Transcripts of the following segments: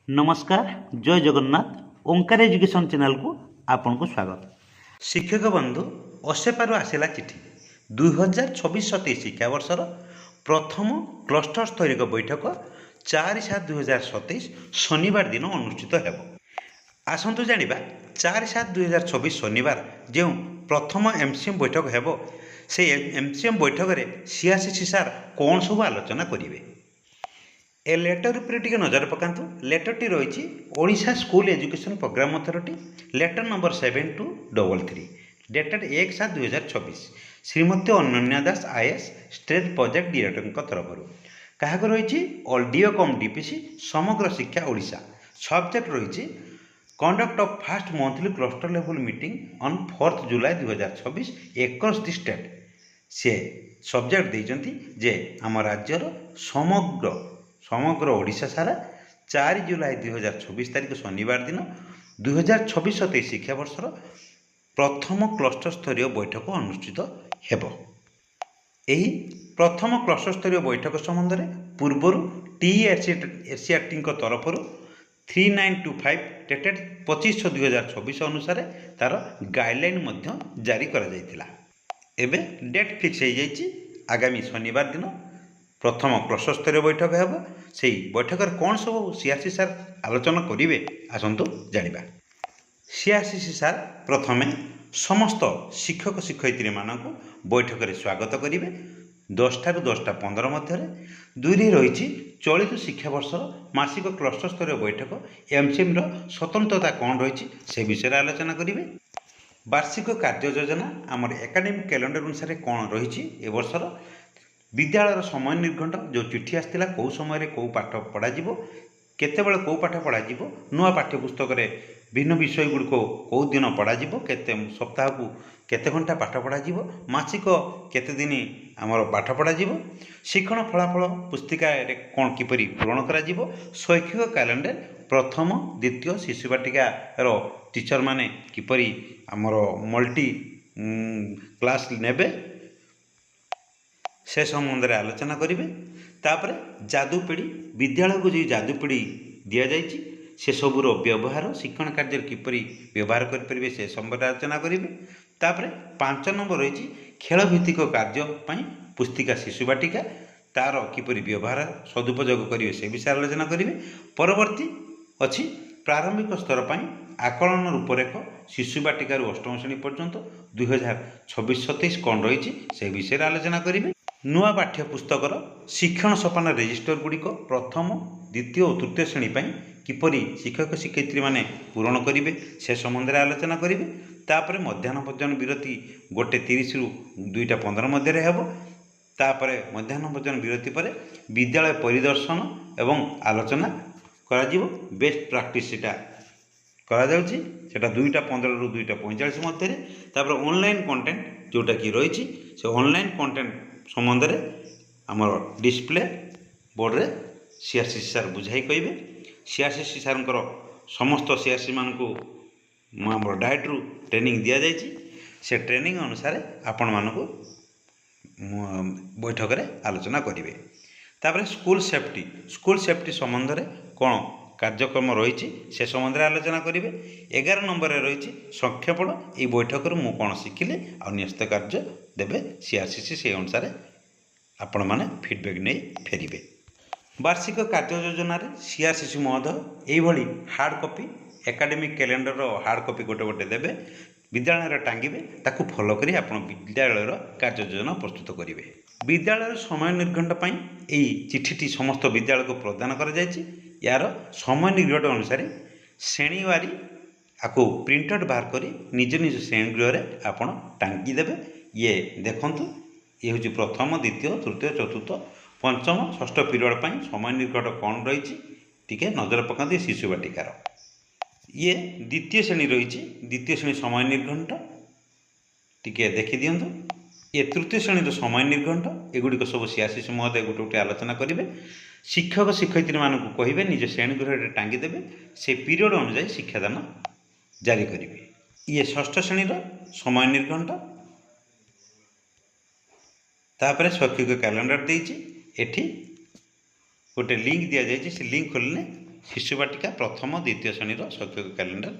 नमस्कार जय जगन्नाथ ओंकार education channel को आपन को स्वागत। शिक्षक बंधु असेपार आसला चिठी 2026-27 शिक्षावर्षर प्रथम क्लस्टर स्तरीय बैठक 4/7/2027 शनिवार दिन अनुष्ठित हेब। आसतु जानिबा 4/7/2026 शनिवार जो प्रथम एमसीएम बैठक हेब से एमसीएम बैठक रे सीआरसीसी सार कौन सब आलोचना करेंगे। ए लेटर उपर टिके नजर पकातु। लेटरटी रही Odisha school education programme authority letter number 7233 dated 1/7/2026 Shrimati Ananya Das IAS state project director तरफ क्या रही audio cum DPC Samagra Shiksha Odisha subject रही conduct of first monthly cluster level meeting on 4 July 2026 across the state. से सब्जेक्ट देइचंती जे आम राज्यर समग्र ओडिशा सारा 4 जुलाई 2026 तारीख शनिवार दिन 2026-27 शिक्षावर्षर प्रथम क्लस्टर स्तरीय बैठक अनुष्ठित हेब। यही प्रथम क्लस्टर स्तरीय बैठक संबंध में पूर्वर टीएससीआरटी तरफ 3925 डेटेड 25/6/2026 अनुसार तार गाइडलाइन जारी करा जायतिला। एबे डेट फिक्स हो जाइए आगामी शनिवार दिन प्रथम क्लस्टर स्तरीय बैठक हेब। से बैठक कौन सब सीआरसी सार आलोचना करेंगे आसतु जानिबा। सीआरसीसी सार प्रथमे समस्त शिक्षक शिक्षयित्री मानक बैठक में स्वागत करेंगे 10 ରୁ 10:15 मध्य। दुई रही चलित शिक्षावर्षर मासिक क्लस्टर स्तरीय बैठक एमसीएम स्वतंत्रता कौन रही से विषय आलोचना करेंगे। वार्षिक कार्य योजना आमर एकाडेमिक कैलेंडर अनुसार कौन रही ए वर्षर विद्यालय समय निर्घंट जो चिठी आसाला कौ समय कौ पाठ पढ़ा केतेबेले कौ पाठ पढ़ा नुआ पाठ्यपुस्तक भिन्न विषय गुड़िक कौ दिन पढ़ा केते सप्ताह को केते घंटा पाठ पढ़ा मासिक केते दिन आमर पाठ पढ़ा शिक्षण फलाफल पुस्तिका कौन किपरि पूरण करा शैक्षिक कैलेंडर प्रथम द्वितीय शिशु बाटिकार टीचर माने किपरि आमर मल्टी क्लास नेबे से संबंध में आलोचना करेंगे। तापर जादुपीढ़ी विद्यालय को जो जादुपीढ़ी दि जाइए से सबूर व्यवहार शिक्षण कार्य किपरि व्यवहार करेंगे से संबंध आलोचना करेंगे। तापर 5 नंबर रही खेलभित्तिक कार्यपाई पुस्तिका शिशु बाटिका तार किपरि व्यवहार सदुपयोग करेंगे से विषय आलोचना करेंगे। परवर्ती अच्छी प्रारंभिक स्तर पर आकलन रूपरेख शिशु बाटिकार अष्टम श्रेणी पर्यंत 2026-27 कौन रही से विषय आलोचना करेंगे। नुआ पाठ्यपुस्तकर शिक्षण सोपान रेजिस्टर गुड़िक प्रथम द्वितीय और तृतीय श्रेणी किपरि शिक्षक शिक्षयित्री माने पूरण करेंगे से संबंध में आलोचना करेंगे। तापर मध्याह्न भोजन विरति 1:30 ରୁ 2:15 मध्य हेब। तापर मध्याह्न भोजन विरति पर विद्यालय परिदर्शन एवं आलोचना करा बेस्ट प्रैक्टिस करा सेटा 2:15 ରୁ 2:45 मध्य। तापर ऑनलाइन कंटेंट जोटा कि रही से ऑनलाइन कंटेंट संबंध में आमर डिस्प्ले बोर्ड रे सीआरसीसी सार बुझाई कहे। सीआरसीसी सार समस्त सीआरसी मान को डायरेक्ट रु ट्रेनिंग दि जाइए से ट्रेनिंग अनुसार आपण मानक बैठक में आलोचना करेंगे। तापर स्कूल सेफ्टी संबंध में कौन कार्यक्रम रही से संबंध में आलोचना करेंगे। 11 नंबर रही संक्षेपण ये बैठक मु कौन शिखिले आ न्यस्त कार्य देवे सीआरसीसी से अनुसार आपण माने फीडबैक नहीं फेरिबे। वार्षिक कार्य योजना सीआरसीसी महोदय यही hard copy academic calendar hard copy गोटे गोटे देवे विद्यालय टांगिबे ताकू फॉलो करी आपण विद्यालय कार्य योजना प्रस्तुत करेंगे। विद्यालय समय निर्घंट पर यही चिठीटी समस्त विद्यालय को प्रदान कर यार समय निर्घंट अनुसार श्रेणीवारी आपको प्रिंटआउट बाहर करी निज निज श्रेणी गृह में आपण टांगी देवे। ये देखंतु ये हूँ प्रथम द्वितीय तृतीय चतुर्थ पंचम षष्ठ पीरियड पर समय निर्घंट कौन रही टिके नजर पकाते शिशु बाटिकार। ये द्वितीय श्रेणी रही द्वितीय श्रेणी समय निर्घंट टिके देखी दिंतु। ये तृतीय श्रेणी समय निर्घंट एगुड़िक सब सीआरसीसी महोदय गोटे गोटे आलोचना करेंगे। शिक्षक शिक्षयित्री मानक कहे निज श्रेणी गृह टांगी देवे से पीरियड अनुसार शिक्षादान जारी करेंगे। ये षष्ठ श्रेणीर समय निर्घंट तापर शैक्षिक कैलेंडर देती गोटे लिंक दि जाए से लिंक खोलिने ଶିଶୁ ବାଟିକା ପ୍ରଥମ ଦ୍ୱିତୀୟ ଶ୍ରେଣୀର ଶୈକ୍ଷିକ କ୍ୟାଲେଣ୍ଡର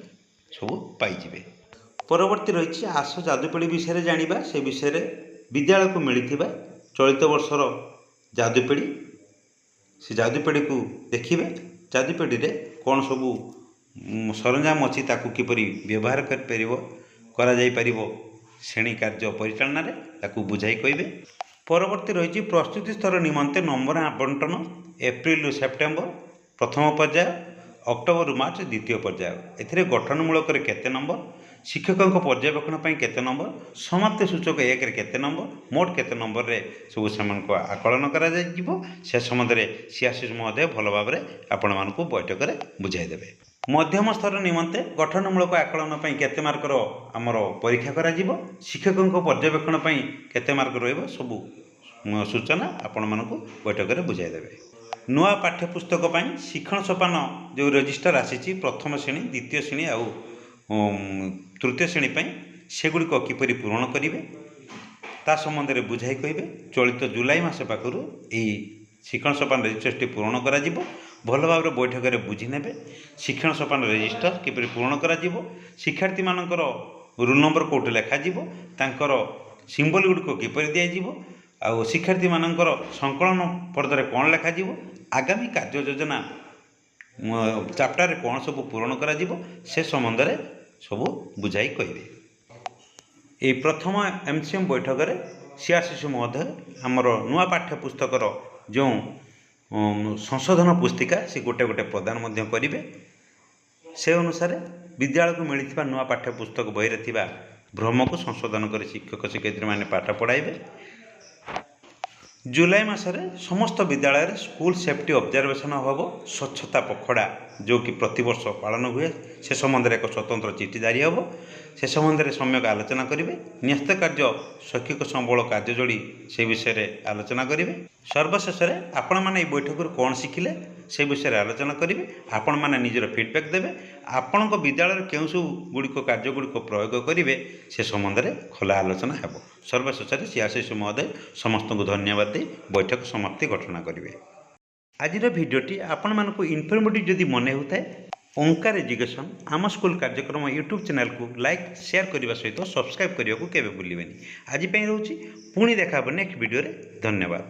ସବୁ ପାଇଯିବେ। ପରବର୍ତ୍ତୀ ରହିଛି ଆସ ଯାଦୁପେଡ଼ି ବିଷୟରେ ଜାଣିବା। ସେ ବିଷୟରେ ବିଦ୍ୟାଳୟକୁ ମିଳିଥିବା ଚଳିତ ବର୍ଷର ଯାଦୁପେଡ଼ି, ସେ ଯାଦୁପେଡ଼ିକୁ ଦେଖିବେ। ଯାଦୁପେଡ଼ିରେ କ'ଣ ସବୁ ସରଞ୍ଜାମ ଅଛି, ତାକୁ କିପରି ବ୍ୟବହାର କରାଯାଇପାରିବ ଶ୍ରେଣୀ କାର୍ଯ୍ୟ ପରିଚାଳନାରେ, ତାକୁ ବୁଝାଇ କହିବେ। ପରବର୍ତ୍ତୀ ରହିଛି ପ୍ରସ୍ତୁତି ସ୍ତର ନିମନ୍ତେ ନମ୍ବର ଆବଣ୍ଟନ। ଏପ୍ରିଲରୁ ସେପ୍ଟେମ୍ବର ପ୍ରଥମ ପର୍ଯ୍ୟାୟ, ଅକ୍ଟୋବରରୁ ମାର୍ଚ୍ଚ ଦ୍ୱିତୀୟ ପର୍ଯ୍ୟାୟ। ଏଥିରେ ଗଠନମୂଳକରେ କେତେ ନମ୍ବର, ଶିକ୍ଷକଙ୍କ ପର୍ଯ୍ୟବେକ୍ଷଣ ପାଇଁ କେତେ ନମ୍ବର, ସମାପ୍ତି ସୂଚକ 1ରେ କେତେ ନମ୍ବର, ମୋଟ କେତେ ନମ୍ବରରେ ସବୁ ସେମାନଙ୍କୁ ଆକଳନ କରାଯାଇଯିବ, ସେ ସମ୍ବନ୍ଧରେ ସିଆର୍ସି ମହୋଦୟ ଭଲ ଭାବରେ ଆପଣମାନଙ୍କୁ ବୈଠକରେ ବୁଝାଇ ଦେବେ। ମଧ୍ୟମ ସ୍ତର ନିମନ୍ତେ ଗଠନମୂଳକ ଆକଳନ ପାଇଁ କେତେ ମାର୍କର ଆମର ପରୀକ୍ଷା କରାଯିବ, ଶିକ୍ଷକଙ୍କ ପର୍ଯ୍ୟବେକ୍ଷଣ ପାଇଁ କେତେ ମାର୍କ ରହିବ, ସବୁ ସୂଚନା ଆପଣମାନଙ୍କୁ ବୈଠକରେ ବୁଝାଇ ଦେବେ। ନୂଆ ପାଠ୍ୟପୁସ୍ତକ ପାଇଁ ଶିକ୍ଷଣ ସୋପାନ ଯେଉଁ ରେଜିଷ୍ଟର ଆସିଛି ପ୍ରଥମ ଶ୍ରେଣୀ, ଦ୍ୱିତୀୟ ଶ୍ରେଣୀ ଆଉ ତୃତୀୟ ଶ୍ରେଣୀ ପାଇଁ, ସେଗୁଡ଼ିକ କିପରି ପୂରଣ କରିବେ ତା ସମ୍ବନ୍ଧରେ ବୁଝାଇ କହିବେ। ଚଳିତ ଜୁଲାଇ ମାସ ପାଖରୁ ଏହି ଶିକ୍ଷଣ ସୋପାନ ରେଜିଷ୍ଟରଟି ପୂରଣ କରାଯିବ। ଭଲ ଭାବରେ ବୈଠକରେ ବୁଝି ନେବେ ଶିକ୍ଷଣ ସୋପାନ ରେଜିଷ୍ଟର କିପରି ପୂରଣ କରାଯିବ, ଶିକ୍ଷାର୍ଥୀମାନଙ୍କର ରୋଲ୍ ନମ୍ବର କେଉଁଠି ଲେଖାଯିବ, ତାଙ୍କର ସିମ୍ବଲ ଗୁଡ଼ିକ କିପରି ଦିଆଯିବ, ଆଉ ଶିକ୍ଷାର୍ଥୀମାନଙ୍କର ସଂକଳନ ପର୍ଦ୍ଦରେ କ'ଣ ଲେଖାଯିବ, ଆଗାମୀ କାର୍ଯ୍ୟ ଯୋଜନା ଚାପ୍ଟରରେ କ'ଣ ସବୁ ପୂରଣ କରାଯିବ, ସେ ସମ୍ବନ୍ଧରେ ସବୁ ବୁଝାଇ କହିବେ। ଏହି ପ୍ରଥମ MCM ବୈଠକରେ ସିଆର୍ସି ମହୋଦୟ ଆମର ନୂଆ ପାଠ୍ୟପୁସ୍ତକର ଯେଉଁ ସଂଶୋଧନ ପୁସ୍ତିକା ସେ ଗୋଟେ ଗୋଟେ ପ୍ରଦାନ ମଧ୍ୟ କରିବେ। ସେ ଅନୁସାରେ ବିଦ୍ୟାଳୟକୁ ମିଳିଥିବା ନୂଆ ପାଠ୍ୟପୁସ୍ତକ ବହିରେ ଥିବା ଭ୍ରମକୁ ସଂଶୋଧନ କରି ଶିକ୍ଷକ ଶିକ୍ଷୟିତ୍ରୀମାନେ ପାଠ ପଢ଼ାଇବେ। ଜୁଲାଇ ମାସରେ ସମସ୍ତ ବିଦ୍ୟାଳୟରେ ସ୍କୁଲ ସେଫ୍ଟି ଅବଜରଭେସନ୍ ହେବ। ସ୍ୱଚ୍ଛତା ପଖଡ଼ା ଯେଉଁକି ପ୍ରତିବର୍ଷ ପାଳନ ହୁଏ, ସେ ସମ୍ବନ୍ଧରେ ଏକ ସ୍ୱତନ୍ତ୍ର ଚିଠି ଜାରି ହେବ। ସେ ସମ୍ବନ୍ଧରେ ସମ୍ୟକ ଆଲୋଚନା କରିବେ। ନ୍ୟସ୍ତ କାର୍ଯ୍ୟ ଶୈକ୍ଷିକ ସମ୍ବଳ କାର୍ଯ୍ୟ ଯୋଡ଼ି ସେ ବିଷୟରେ ଆଲୋଚନା କରିବେ। ସର୍ବଶେଷରେ ଆପଣମାନେ ଏହି ବୈଠକରୁ କ'ଣ ଶିଖିଲେ ସେ ବିଷୟରେ ଆଲୋଚନା କରିବେ। ଆପଣମାନେ ନିଜର ଫିଡ଼ବ୍ୟାକ୍ ଦେବେ। ଆପଣଙ୍କ ବିଦ୍ୟାଳୟରେ କେଉଁ ସବୁ କାର୍ଯ୍ୟଗୁଡ଼ିକ ପ୍ରୟୋଗ କରିବେ ସେ ସମ୍ବନ୍ଧରେ ଖୋଲା ଆଲୋଚନା ହେବ। ସର୍ବଶେଷରେ ସିଆର୍ସି ମହୋଦୟ ସମସ୍ତଙ୍କୁ ଧନ୍ୟବାଦ ଦେଇ ବୈଠକ ସମାପ୍ତି ଘୋଷଣା କରିବେ। ଆଜିର ଭିଡ଼ିଓଟି ଆପଣମାନଙ୍କୁ ଇନଫର୍ମେଟିଭ୍ ଯଦି ମନେ ହେଉଥାଏ, ଓଙ୍କାର ଏଜୁକେସନ୍ ଆମ ସ୍କୁଲ କାର୍ଯ୍ୟକ୍ରମ ୟୁଟ୍ୟୁବ୍ ଚ୍ୟାନେଲକୁ ଲାଇକ୍ ସେୟାର କରିବା ସହିତ ସବସ୍କ୍ରାଇବ୍ କରିବାକୁ କେବେ ଭୁଲିବେନି। ଆଜି ପାଇଁ ରହୁଛି, ପୁଣି ଦେଖା ହେବ ନେକ୍ସଟ ଭିଡ଼ିଓରେ। ଧନ୍ୟବାଦ।